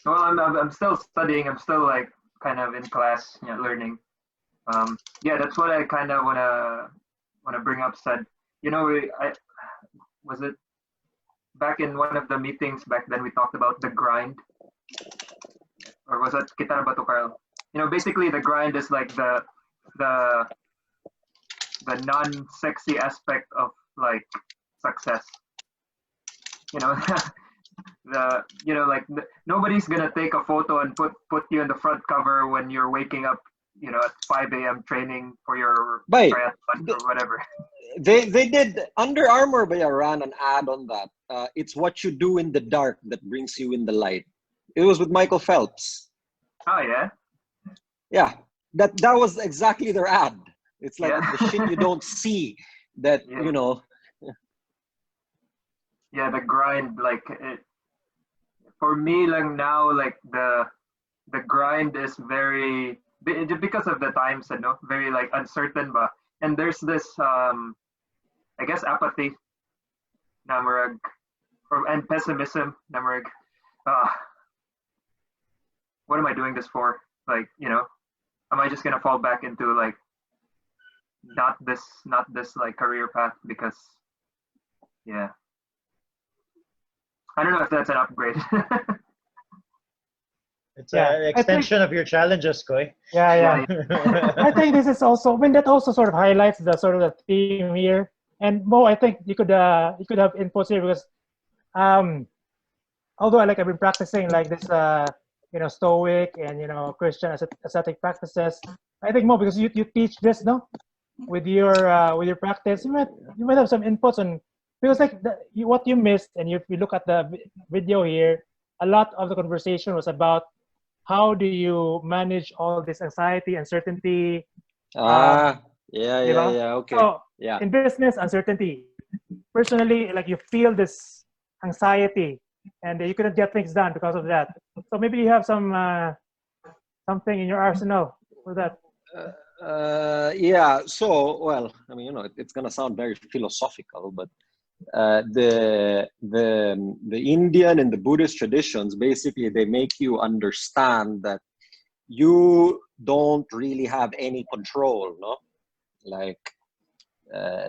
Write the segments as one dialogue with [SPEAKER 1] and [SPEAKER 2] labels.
[SPEAKER 1] Well, I'm still studying. I'm still like kind of in class, learning. Yeah, that's what I kind of wanna bring up. Said, I was it back in one of the meetings back then we talked about the grind, or was it kita na ba to, Carl? Basically the grind is like the the non-sexy aspect of like success. You know, like nobody's gonna take a photo and put you in the front cover when you're waking up, at 5 a.m. training for your
[SPEAKER 2] But
[SPEAKER 1] triathlon or whatever.
[SPEAKER 2] they did Under Armour, but ran an ad on that. It's what you do in the dark that brings you in the light. It was with Michael Phelps.
[SPEAKER 1] Oh yeah.
[SPEAKER 2] Yeah, that was exactly their ad. It's like
[SPEAKER 1] Yeah.
[SPEAKER 2] the shit you don't see that
[SPEAKER 1] Yeah. Yeah, the grind, like for me, like now, like the grind is very because of the times, very like uncertain, but and there's this I guess apathy, namarag, and pessimism, namarag. Uh, what am I doing this for? Like, am I just gonna fall back into like not this like career path because yeah. I don't know if that's an upgrade.
[SPEAKER 3] It's an extension of your challenges, Koy.
[SPEAKER 4] Yeah. I think this is also, that also sort of highlights the sort of the theme here. And Mo, I think you could have inputs here because although I've been practicing like this Stoic and Christian ascetic practices, I think Mo, because you teach this, no, with your practice, you might have some inputs on, because like what you missed, and if you look at the video here, a lot of the conversation was about how do you manage all this anxiety, uncertainty.
[SPEAKER 2] Okay.
[SPEAKER 4] So
[SPEAKER 2] yeah.
[SPEAKER 4] In business, uncertainty. Personally, like you feel this anxiety, and you couldn't get things done because of that. So maybe you have some something in your arsenal for that.
[SPEAKER 2] Yeah. So, well, I mean, it's gonna sound very philosophical, but the Indian and the Buddhist traditions, basically, they make you understand that you don't really have any control, no? Like,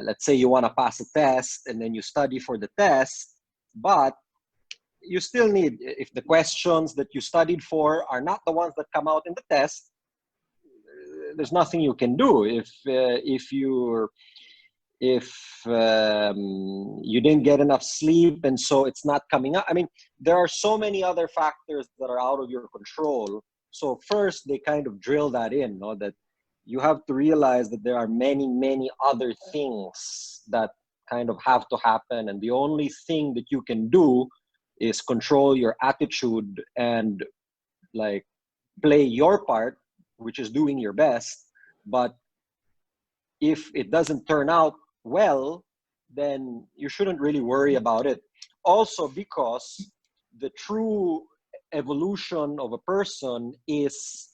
[SPEAKER 2] let's say you want to pass a test and then you study for the test, but you still need, if the questions that you studied for are not the ones that come out in the test, there's nothing you can do. If you didn't get enough sleep and so it's not coming up. I mean, there are so many other factors that are out of your control. So first, they kind of drill that in, no? That you have to realize that there are many, many other things that kind of have to happen. And the only thing that you can do is control your attitude and like play your part, which is doing your best. But if it doesn't turn out well, then you shouldn't really worry about it. Also, because the true evolution of a person is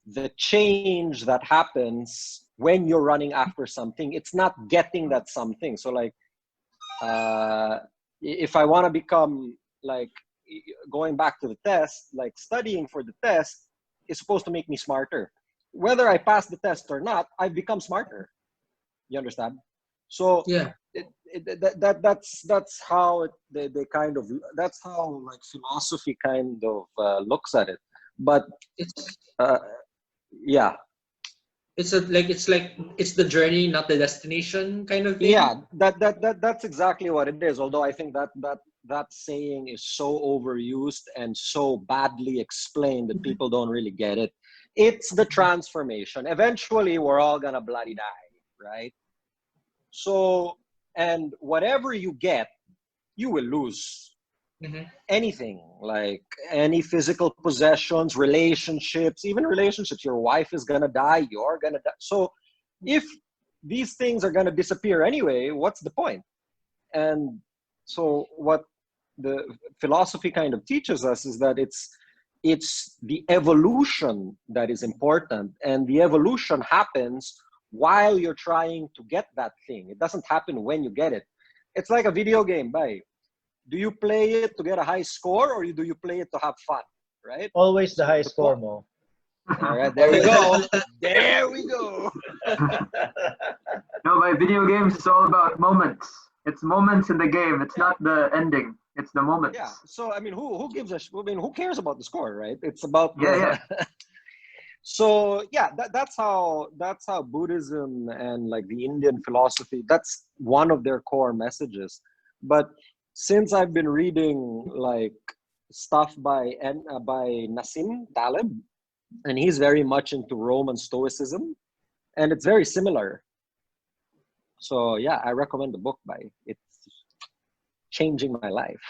[SPEAKER 2] the change that happens when you're running after something. It's not getting that something. So like, if I want to become, like, going back to the test, like studying for the test is supposed to make me smarter. Whether I pass the test or not, I've become smarter. You understand? So
[SPEAKER 5] yeah,
[SPEAKER 2] that's how they kind of, that's how like philosophy kind of looks at it. But
[SPEAKER 5] it's
[SPEAKER 2] yeah,
[SPEAKER 5] it's the journey, not the destination kind of thing.
[SPEAKER 2] yeah, that's exactly what it is. Although I think that saying is so overused and so badly explained that people don't really get it. It's the transformation. Eventually, we're all gonna bloody die, right? So, and whatever you get, you will lose.
[SPEAKER 5] Mm-hmm.
[SPEAKER 2] Anything, like any physical possessions, relationships, even relationships. Your wife is gonna die, you're gonna die. So if these things are gonna disappear anyway, what's the point? And so what the philosophy kind of teaches us is that it's the evolution that is important, and the evolution happens while you're trying to get that thing. It doesn't happen when you get it. It's like a video game, bye. Do you play it to get a high score, or do you play it to have fun? right?
[SPEAKER 3] Always the high
[SPEAKER 2] the
[SPEAKER 3] score,
[SPEAKER 2] core-
[SPEAKER 3] Mo.
[SPEAKER 2] All right,
[SPEAKER 5] There we go.
[SPEAKER 2] There we go.
[SPEAKER 1] No, my video games is all about moments. It's moments in the game. It's not the ending. It's the moments.
[SPEAKER 2] Yeah. So I mean, who gives a? I mean, who cares about the score, right? It's about the.
[SPEAKER 1] Yeah.
[SPEAKER 2] So yeah, that's how Buddhism and like the Indian philosophy. That's one of their core messages. But since I've been reading like stuff by Nassim Taleb, and he's very much into Roman Stoicism, and it's very similar. So yeah, I recommend the book. It's changing my life.